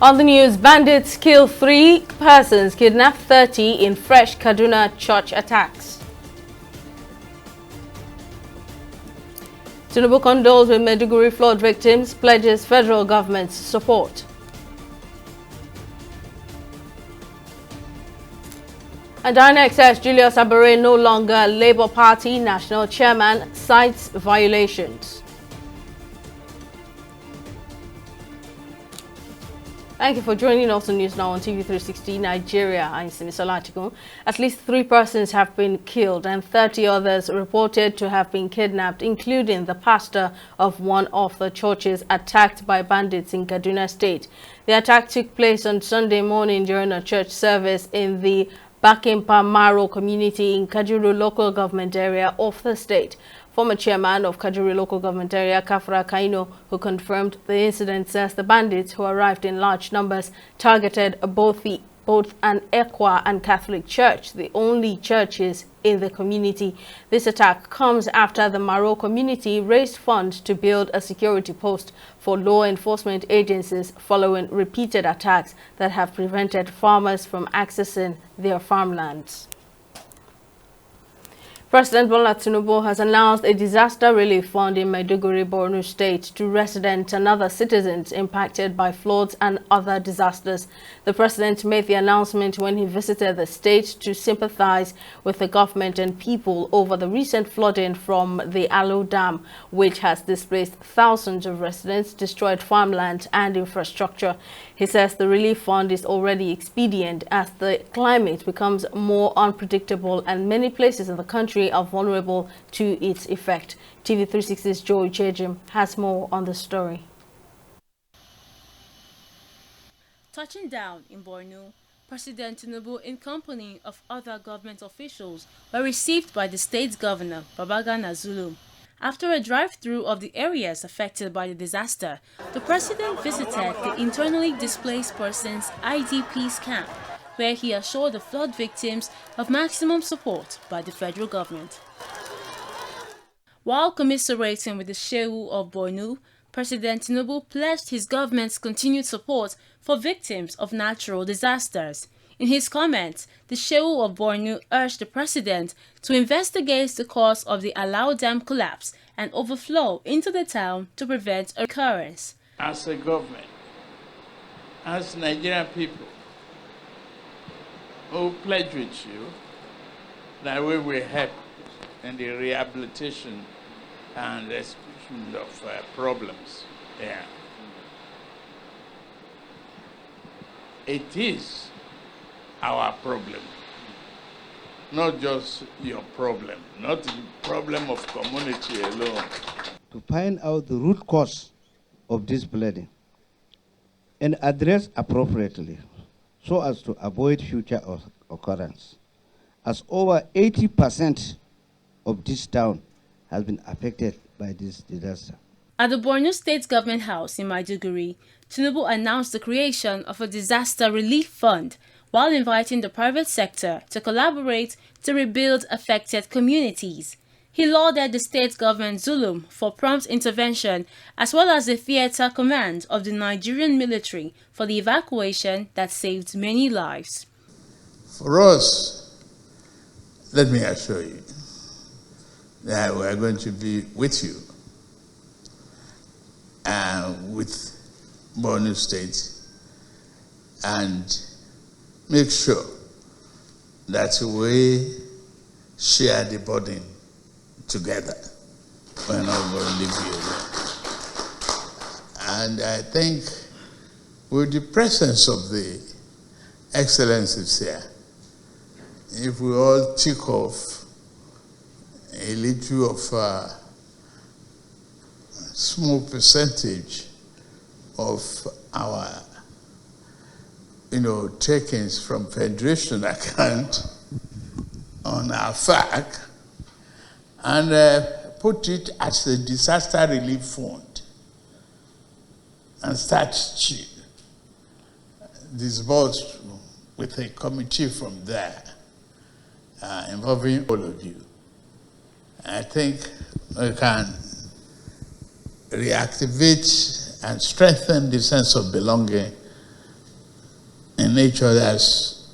On the news, bandits kill 3 persons, kidnap 30 in fresh Kaduna church attacks. Tinubu condoles with Maiduguri flood victims, pledges federal government's support. And INEC says Julius Abure no longer Labour Party national chairman, cites violations. Thank you for joining us on News Now on TV360 Nigeria. I'm Simisola Atiku. At least 3 persons have been killed and 30 others reported to have been kidnapped, including the pastor of one of the churches attacked by bandits in Kaduna State. The attack took place on Sunday morning during a church service in the Bakimpa Maro community in Kajuru local government area of the state. Former chairman of Kajuru local government area, Kafra Kaino, who confirmed the incident, says the bandits, who arrived in large numbers, targeted both an Ekwa and Catholic church, the only churches in the community. This attack comes after the Maro community raised funds to build a security post for law enforcement agencies following repeated attacks that have prevented farmers from accessing their farmlands. President Bola Tinubu has announced a disaster relief fund in Maiduguri, Borno State to residents and other citizens impacted by floods and other disasters. The president made the announcement when he visited the state to sympathize with the government and people over the recent flooding from the Alo Dam, which has displaced thousands of residents, destroyed farmland and infrastructure. He says the relief fund is already expedient as the climate becomes more unpredictable and many places in the country are vulnerable to its effect. TV360's Joy Chejim has more on the story. Touching down in Borno, President Tinubu, in company of other government officials, were received by the state's governor, Babagana Zulum. After a drive-through of the areas affected by the disaster, the president visited the internally displaced persons IDPs camp, where he assured the flood victims of maximum support by the federal government. While commiserating with the Shehu of Borno, President Tinubu pledged his government's continued support for victims of natural disasters. In his comments, the Shehu of Borno urged the president to investigate the cause of the Alao Dam collapse and overflow into the town to prevent a recurrence. As a government, as Nigerian people, who pledge with you that we will help in the rehabilitation and resolution of problems there. It is our problem, not just your problem, not the problem of community alone. To find out the root cause of this flooding and address appropriately so as to avoid future occurrence, as over 80% of this town has been affected by this disaster. At the Borno State Government House in Maiduguri, Tinubu announced the creation of a disaster relief fund while inviting the private sector to collaborate to rebuild affected communities. He lauded the state government Zulum for prompt intervention as well as the theater command of the Nigerian military for the evacuation that saved many lives. For us, let me assure you that we are going to be with you with Borno State and make sure that we share the burden together. We're not going to leave you alone. And I think with the presence of the excellencies here, if we all tick off a little of small percentage of our takings from Federation account on our FAC and put it as a disaster relief fund and start disbursed with a committee from there involving all of you. I think we can reactivate and strengthen the sense of belonging in each other's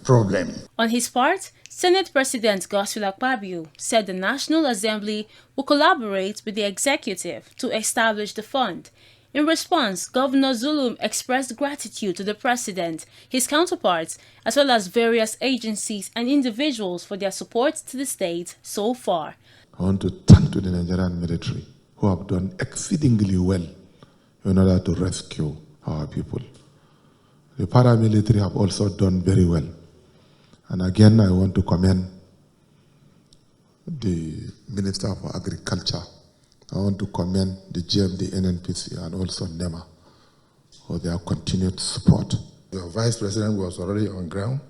problem. On his part, Senate President Godswill Akpabio said the National Assembly will collaborate with the executive to establish the fund. In response, Governor Zulum expressed gratitude to the president, his counterparts, as well as various agencies and individuals for their support to the state so far. I want to thank to the Nigerian military who have done exceedingly well in order to rescue our people. The paramilitary have also done very well. And again, I want to commend the Minister for Agriculture. I want to commend the GMD, NNPC, and also NEMA for their continued support. Your Vice President was already on ground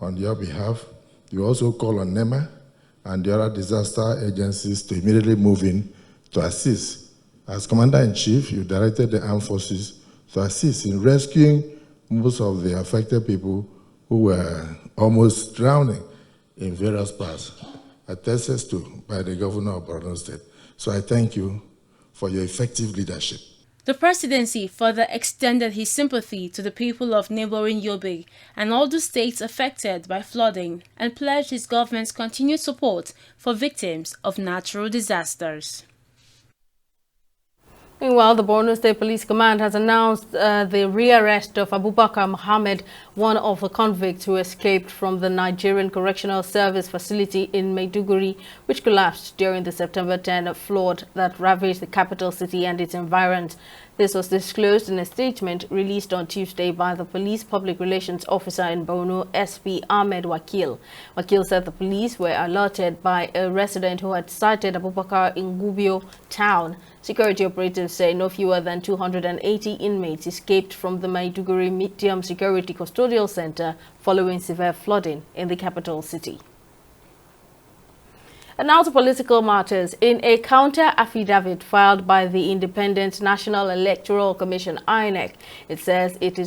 on your behalf. You also call on NEMA and the other disaster agencies to immediately move in to assist. As Commander-in-Chief, you directed the armed forces to assist in rescuing most of the affected people who were almost drowning in various parts, attested to by the Governor of Borno State. So I thank you for your effective leadership. The presidency further extended his sympathy to the people of neighboring Yobe and all the states affected by flooding and pledged his government's continued support for victims of natural disasters. Meanwhile, the Borno State Police Command has announced the rearrest of Abubakar Mohammed, one of the convicts who escaped from the Nigerian Correctional Service facility in Maiduguri, which collapsed during the September 10 flood that ravaged the capital city and its environs. This was disclosed in a statement released on Tuesday by the Police Public Relations Officer in Borno, SP Ahmed Wakil. Wakil said the police were alerted by a resident who had sighted Abubakar in Gubio town. Security operatives say no fewer than 280 inmates escaped from the Maiduguri Medium Security Custodial Center following severe flooding in the capital city. And now to political matters. In a counter-affidavit filed by the Independent National Electoral Commission, INEC, it says it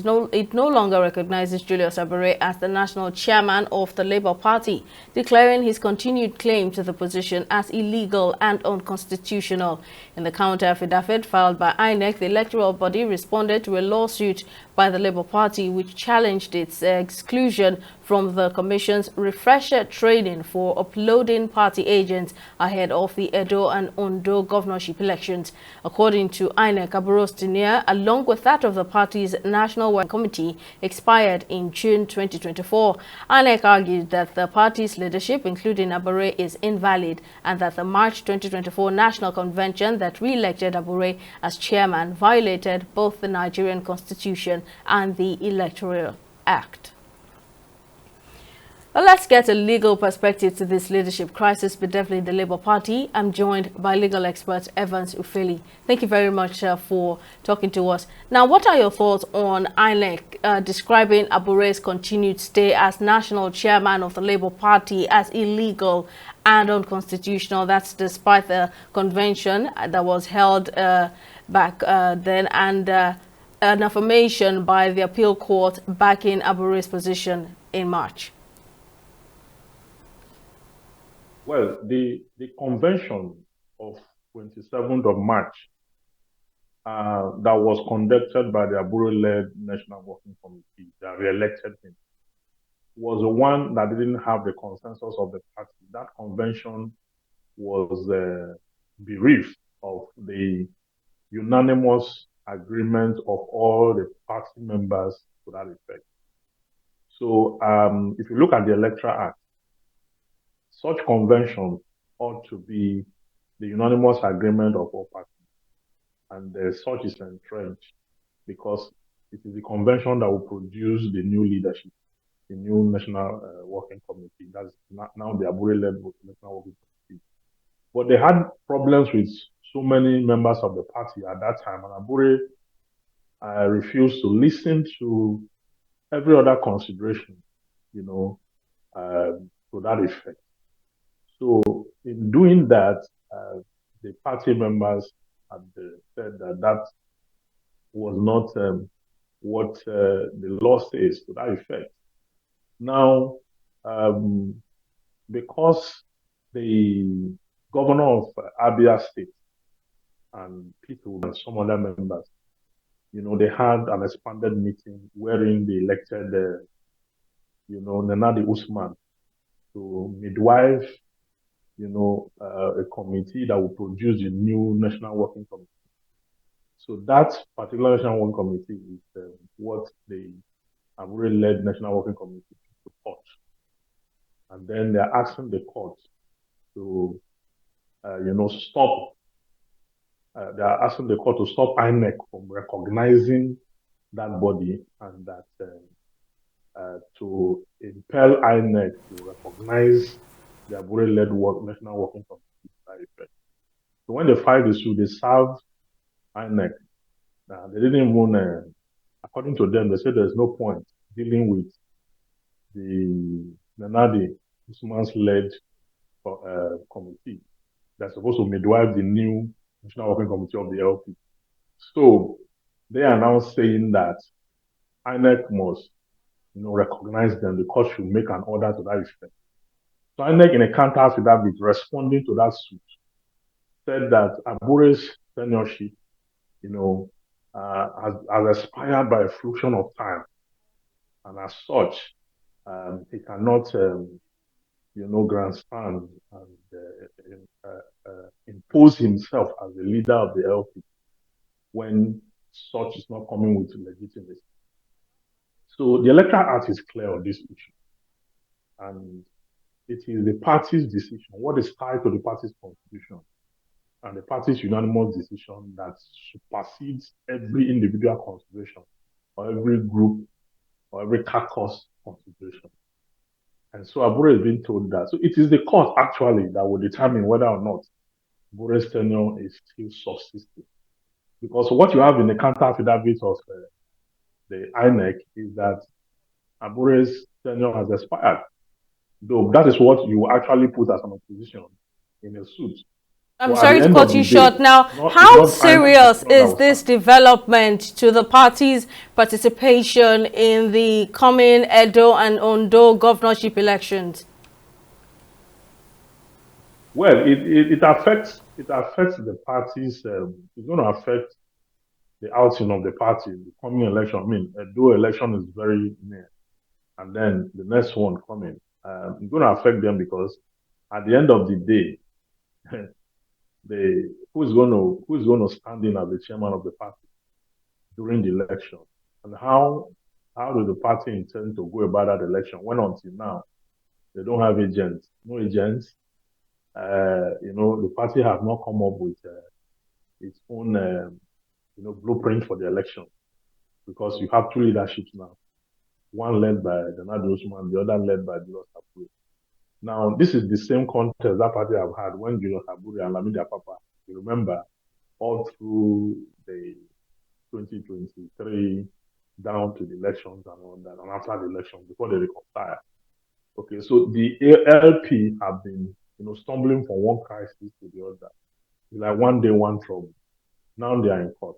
no longer recognizes Julius Abure as the national chairman of the Labour Party, declaring his continued claim to the position as illegal and unconstitutional. In the counter-affidavit filed by INEC, the electoral body responded to a lawsuit by the Labour Party, which challenged its exclusion from the Commission's refresher training for uploading party agents ahead of the Edo and Ondo governorship elections. According to INEC, Aburo's tenure, along with that of the party's National Working Committee, expired in June 2024. INEC argued that the party's leadership, including Abure, is invalid and that the March 2024 National Convention that re-elected Abure as chairman violated both the Nigerian Constitution and the Electoral Act. Well, let's get a legal perspective to this leadership crisis, but definitely the Labour Party. I'm joined by legal expert Evans Ufeli. Thank you very much for talking to us. Now, what are your thoughts on INEC describing Abure's continued stay as national chairman of the Labour Party as illegal and unconstitutional? That's despite the convention that was held back then and an affirmation by the appeal court backing Abure's position in March. Well, the convention of 27th of March that was conducted by the Abure-led National Working Committee that re-elected him was the one that didn't have the consensus of the party. That convention was bereft of the unanimous agreement of all the party members to that effect. So if you look at the Electoral Act, such convention ought to be the unanimous agreement of all parties. And such is entrenched because it is the convention that will produce the new leadership, the new National Working Committee. That's now the Abure-led National Working Committee. But they had problems with so many members of the party at that time, and Abure refused to listen to every other consideration, to that effect. So in doing that, the party members had said that was not what the law says to that effect. Now, because the governor of Abia State and people and some other members they had an expanded meeting wherein they elected, Nenadi Usman to midwife, a committee that will produce the new National Working Committee. So that particular National Working Committee is what the Abure-led National Working Committee to court. And then they're asking the court to, stop. They are asking the court to stop INEC from recognizing that body, and that to impel INEC to recognize the Abure-led National Working Committee by effect. So when they filed the suit, they served INEC. They didn't even, according to them, they said there's no point dealing with the Nanadi Usman's led committee that's supposed to midwife the new National Working Committee of the LP. So they are now saying that INEC must, recognize them. The court should make an order to that effect. So INEC, in a counter affidavit responding to that suit, said that Abure's tenureship, has expired by a fraction of time, and as such, he cannot, grandstand and impose himself as the leader of the LP when such is not coming with legitimacy. So the Electoral Act is clear on this issue, and it is the party's decision, what is tied to the party's constitution, and the party's unanimous decision that supersedes every individual consideration, or every group, or every caucus consideration. And so Abure is being told that. So it is the court actually that will determine whether or not Abure's tenure is still subsisting. Because what you have in the counter affidavit of the INEC is that Abure's tenure has expired. Though that is what you actually put as an opposition in a suit. I'm sorry to cut you short. Now, how serious is this development to the party's participation in the coming Edo and Ondo governorship elections? Well, it affects the parties. It's going to affect the outing of the party, the coming election. I mean, Edo election is very near, and then the next one coming. It's going to affect them because at the end of the day, who is going to stand in as the chairman of the party during the election, and how does the party intend to go about that election when until now they don't have agents, no agents. The party have not come up with its own blueprint for the election, because you have two leaderships now, one led by Nenadi Usman, the other led by Julius Abure. Now, this is the same contest that party have had when Julius Abure and Lamidi Apapa, you remember, all through the 2023 down to the elections and all that, and after the election, before they reconcile. Okay, so the LP have been, stumbling from one crisis to the other. It's like one day, one trouble. Now they are in court.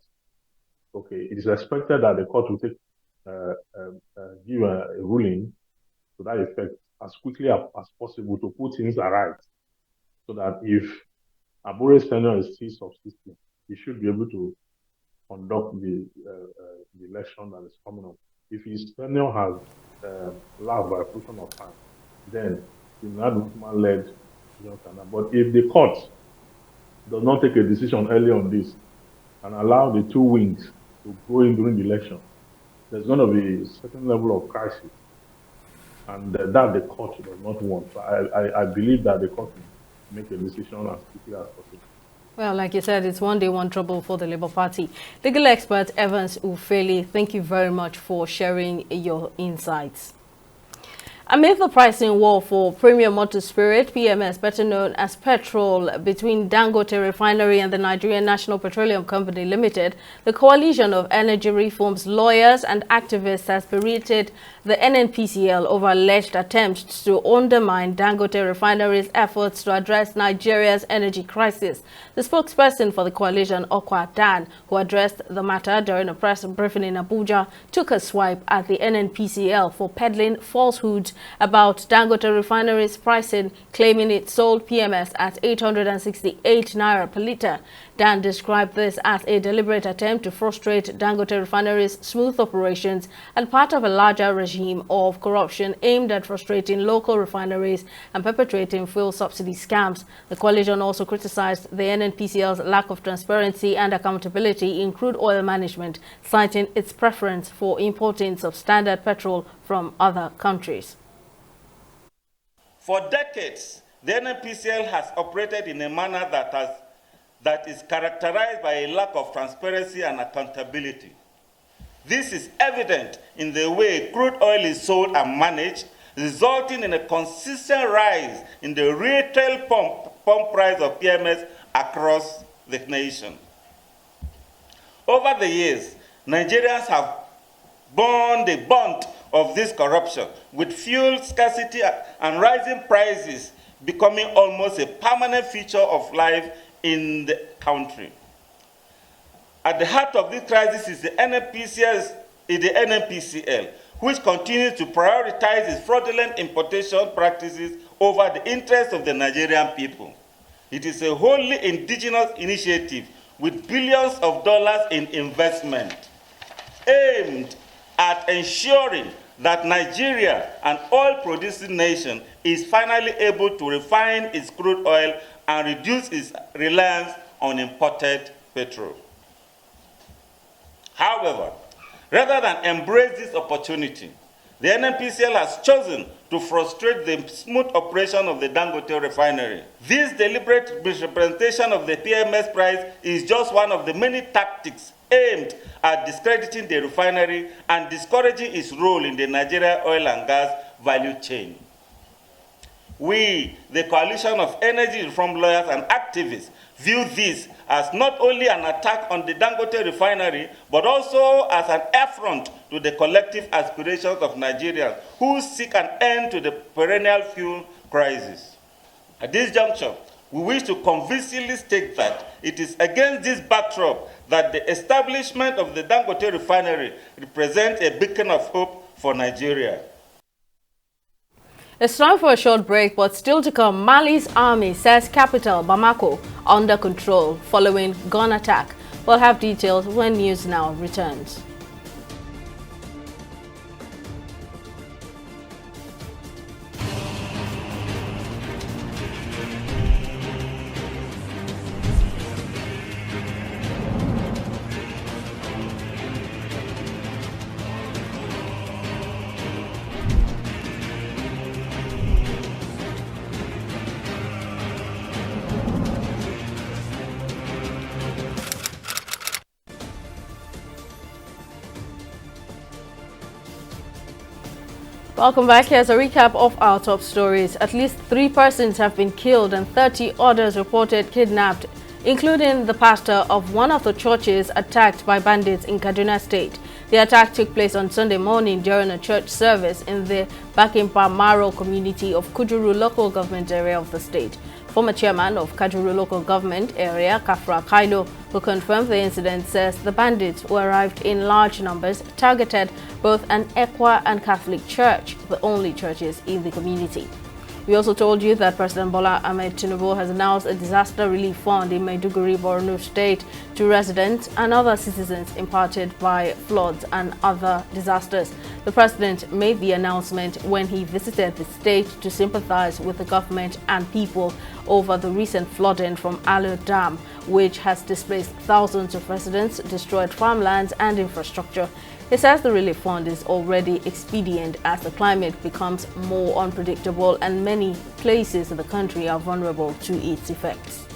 Okay, it is expected that the court will take give a ruling to that effect as quickly as possible to put things right, so that if Abure's tenure is still subsisting, he should be able to conduct the election that is coming up. If his tenure has lapsed by a fraction of time, then the Nenadi Usman-led Johnson. But if the court does not take a decision early on this and allow the two wings to go in during the election, there's going to be a certain level of crisis, and that the court does not want. So I believe that the court will make a decision as quickly as possible. Well, like you said, it's one day, one trouble for the Labour Party. Legal expert Evans Ufeli, thank you very much for sharing your insights. Amid the pricing war for premium motor spirit, PMS, better known as petrol, between Dangote Refinery and the Nigerian National Petroleum Company Limited, the Coalition of Energy Reforms lawyers and activists has berated the NNPCL over alleged attempts to undermine Dangote Refinery's efforts to address Nigeria's energy crisis. The spokesperson for the coalition, Okwa Dan, who addressed the matter during a press briefing in Abuja, took a swipe at the NNPCL for peddling falsehoods about Dangote Refinery's pricing, claiming it sold PMS at 868 naira per litre. Dan described this as a deliberate attempt to frustrate Dangote Refinery's smooth operations and part of a larger regime of corruption aimed at frustrating local refineries and perpetrating fuel subsidy scams. The coalition also criticized the NNPCL's lack of transparency and accountability in crude oil management, citing its preference for importing substandard petrol from other countries. For decades, the NNPCL has operated in a manner that is characterized by a lack of transparency and accountability. This is evident in the way crude oil is sold and managed, resulting in a consistent rise in the retail pump price of PMS across the nation. Over the years, Nigerians have borne the brunt of this corruption, with fuel scarcity and rising prices becoming almost a permanent feature of life in the country. At the heart of this crisis is the NNPCL, which continues to prioritize its fraudulent importation practices over the interests of the Nigerian people. It is a wholly indigenous initiative with billions of dollars in investment aimed at ensuring that Nigeria, an oil-producing nation, is finally able to refine its crude oil and reduce its reliance on imported petrol. However, rather than embrace this opportunity, the NNPCL has chosen to frustrate the smooth operation of the Dangote refinery. This deliberate misrepresentation of the PMS price is just one of the many tactics aimed at discrediting the refinery and discouraging its role in the Nigeria oil and gas value chain. We, the Coalition of Energy Reform Lawyers and Activists, view this as not only an attack on the Dangote refinery, but also as an affront to the collective aspirations of Nigerians who seek an end to the perennial fuel crisis. At this juncture, we wish to convincingly state that it is against this backdrop that the establishment of the Dangote refinery represents a beacon of hope for Nigeria. It's time for a short break, but still to come, Mali's army says capital Bamako under control following gun attack. We'll have details when News Now returns. Welcome back. Here's a recap of our top stories. At least 3 persons have been killed and 30 others reported kidnapped, including the pastor of one of the churches attacked by bandits in Kaduna State. The attack took place on Sunday morning during a church service in the Bakimpa Maro community of Kujuru local government area of the state. Former chairman of Kajuru local government area, Kafra Kailo, who confirmed the incident, says the bandits who arrived in large numbers targeted both an Ekwa and Catholic church, the only churches in the community. We also told you that President Bola Ahmed Tinubu has announced a disaster relief fund in Maiduguri, Borno State to residents and other citizens impacted by floods and other disasters. The president made the announcement when he visited the state to sympathize with the government and people over the recent flooding from Alo Dam, which has displaced thousands of residents, destroyed farmlands and infrastructure. He says the relief fund is already expedient as the climate becomes more unpredictable and many places in the country are vulnerable to its effects.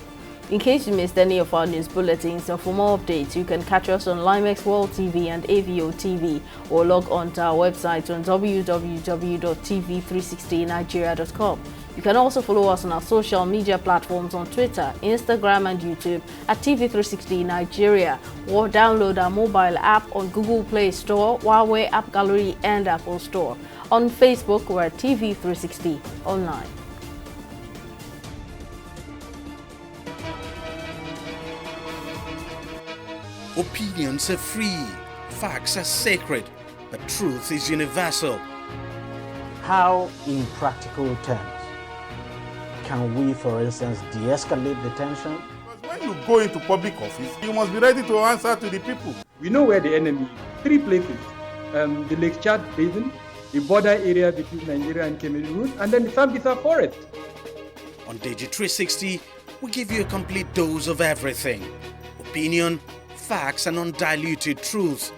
In case you missed any of our news bulletins, or for more updates, you can catch us on Limex World TV and AVO TV or log on to our website on www.tv360nigeria.com. You can also follow us on our social media platforms on Twitter, Instagram and YouTube at TV360 Nigeria, or download our mobile app on Google Play Store, Huawei App Gallery and Apple Store. On Facebook, we're at TV360 Online. Opinions are free, facts are sacred, but truth is universal. How, in practical terms, can we, for instance, de-escalate the tension? When you go into public office, you must be ready to answer to the people. We know where the enemy is. 3 places. The Lake Chad Basin, the border area between Nigeria and Cameroon, and then the Sambisa Forest. On Digi 360, we give you a complete dose of everything. Opinion, facts, and undiluted truth.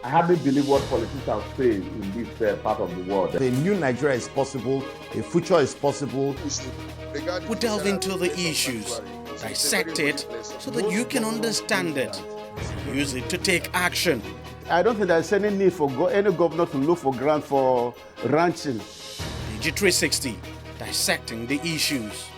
I hardly believe what politicians say in this part of the world. A new Nigeria is possible, a future is possible. We delve into the issues, dissect it so that you can understand it, use it to take action. I don't think there's any need for any governor to look for grant for ranching. Digi 360, dissecting the issues.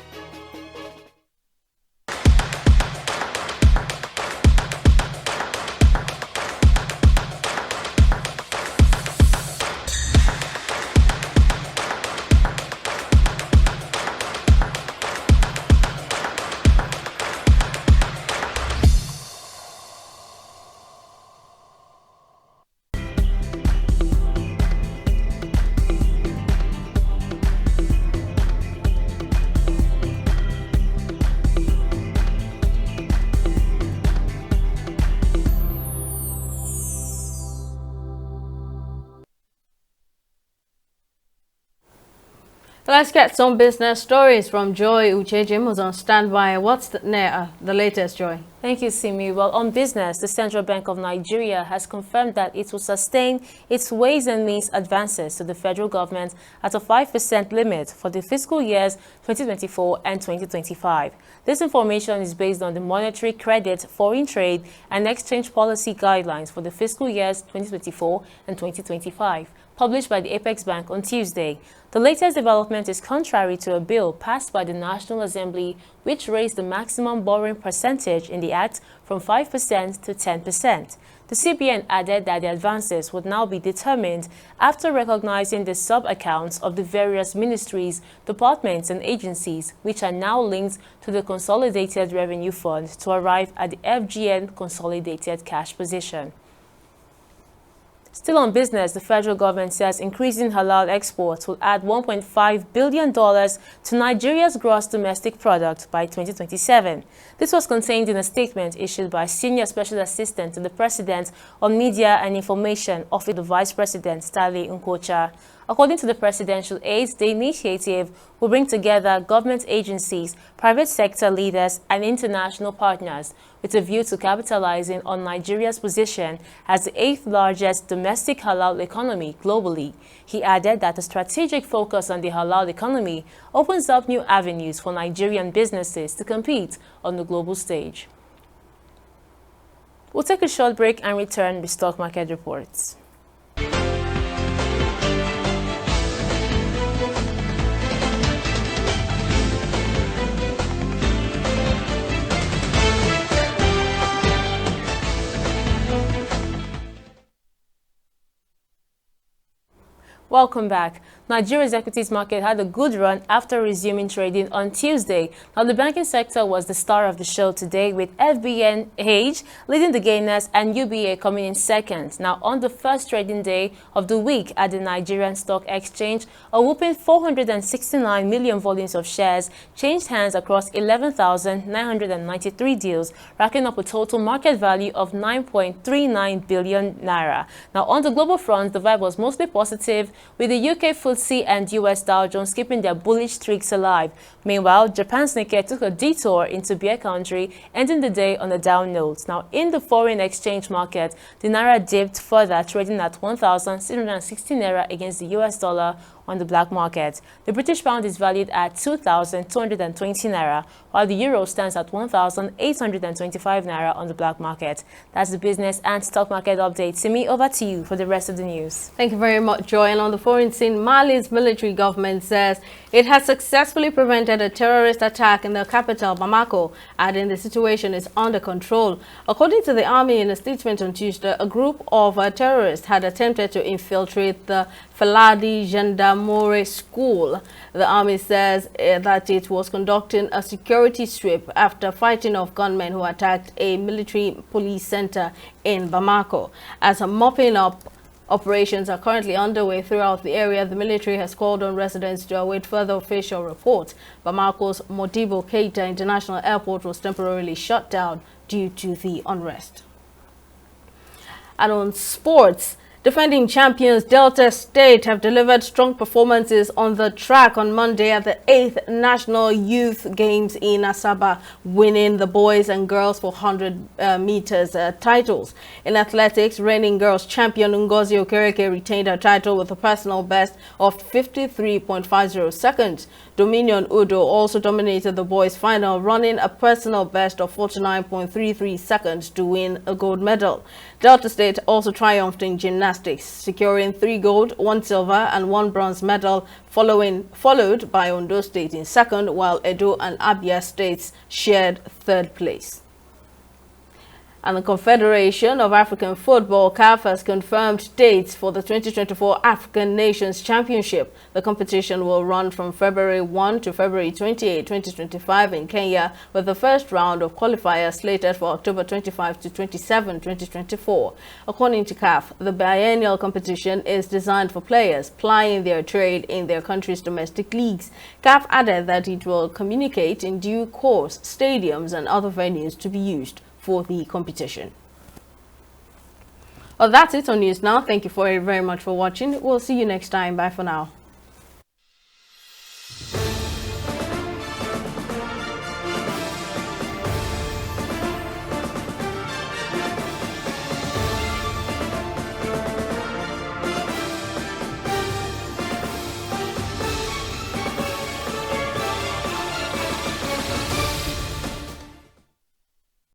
Let's get some business stories from Joy Uchejim, who's on standby. What's the latest, Joy? Thank you, Simi. Well, on business, the Central Bank of Nigeria has confirmed that it will sustain its ways and means advances to the federal government at a 5% limit for the fiscal years 2024 and 2025. This information is based on the monetary, credit, foreign trade, and exchange policy guidelines for the fiscal years 2024 and 2025, published by the Apex Bank on Tuesday. The latest development is contrary to a bill passed by the National Assembly, which raised the maximum borrowing percentage in the Act from 5% to 10%. The CBN added that the advances would now be determined after recognizing the sub-accounts of the various ministries, departments, and agencies, which are now linked to the Consolidated Revenue Fund to arrive at the FGN Consolidated Cash Position. Still on business, the federal government says increasing halal exports will add $1.5 billion to Nigeria's gross domestic product by 2027. This was contained in a statement issued by Senior Special Assistant to the President on Media and Information, Office of the Vice President, Stanley Nkocha. According to the presidential aides, the initiative will bring together government agencies, private sector leaders, and international partners with a view to capitalizing on Nigeria's position as the 8th largest domestic halal economy globally. He added that a strategic focus on the halal economy opens up new avenues for Nigerian businesses to compete on the global stage. We'll take a short break and return with stock market reports. Welcome back. Nigeria's equities market had a good run after resuming trading on Tuesday. Now, the banking sector was the star of the show today, with FBNH leading the gainers and UBA coming in second. Now, on the first trading day of the week at the Nigerian Stock Exchange, a whopping 469 million volumes of shares changed hands across 11,993 deals, racking up a total market value of 9.39 billion naira. Now, on the global front, the vibe was mostly positive, with the UK FTSE and US Dow Jones keeping their bullish streaks alive. Meanwhile, Japan's Nikkei took a detour into bear country, ending the day on a down note. Now, in the foreign exchange market, the naira dipped further, trading at 1,660 naira against the US dollar on the black market. The British pound is valued at 2,220 naira, while the euro stands at 1,825 naira on the black market. That's the business and stock market update. Simi, over to you for the rest of the news. Thank you very much, Joy. And on the foreign scene, Mali's military government says it has successfully prevented a terrorist attack in the capital, Bamako, adding the situation is under control. According to the army, in a statement on Tuesday, a group of terrorists had attempted to infiltrate the Faladi Gendarmerie School. The army says that it was conducting a security sweep after fighting off gunmen who attacked a military police center in Bamako. As a mopping up Operations are currently underway throughout the area. The military has called on residents to await further official reports. Bamako's Modibo Keita International Airport was temporarily shut down due to the unrest. And on sports, defending champions Delta State have delivered strong performances on the track on Monday at the 8th National Youth Games in Asaba, winning the boys and girls 400 meters titles. In athletics, reigning girls champion Ngozi Okereke retained her title with a personal best of 53.50 seconds. Dominion Udo also dominated the boys' final, running a personal best of 49.33 seconds to win a gold medal. Delta State also triumphed in gymnastics, securing 3 gold, 1 silver and 1 bronze medal, followed by Ondo State in second, while Edo and Abia States shared third place. And the Confederation of African Football, CAF, has confirmed dates for the 2024 African Nations Championship. The competition will run from February 1 to February 28, 2025 in Kenya, with the first round of qualifiers slated for October 25 to 27, 2024. According to CAF, the biennial competition is designed for players plying their trade in their country's domestic leagues. CAF added that it will communicate in due course stadiums and other venues to be used for the competition. Well, that's it on News Now. Thank you very much for watching. We'll see you next time. Bye for now.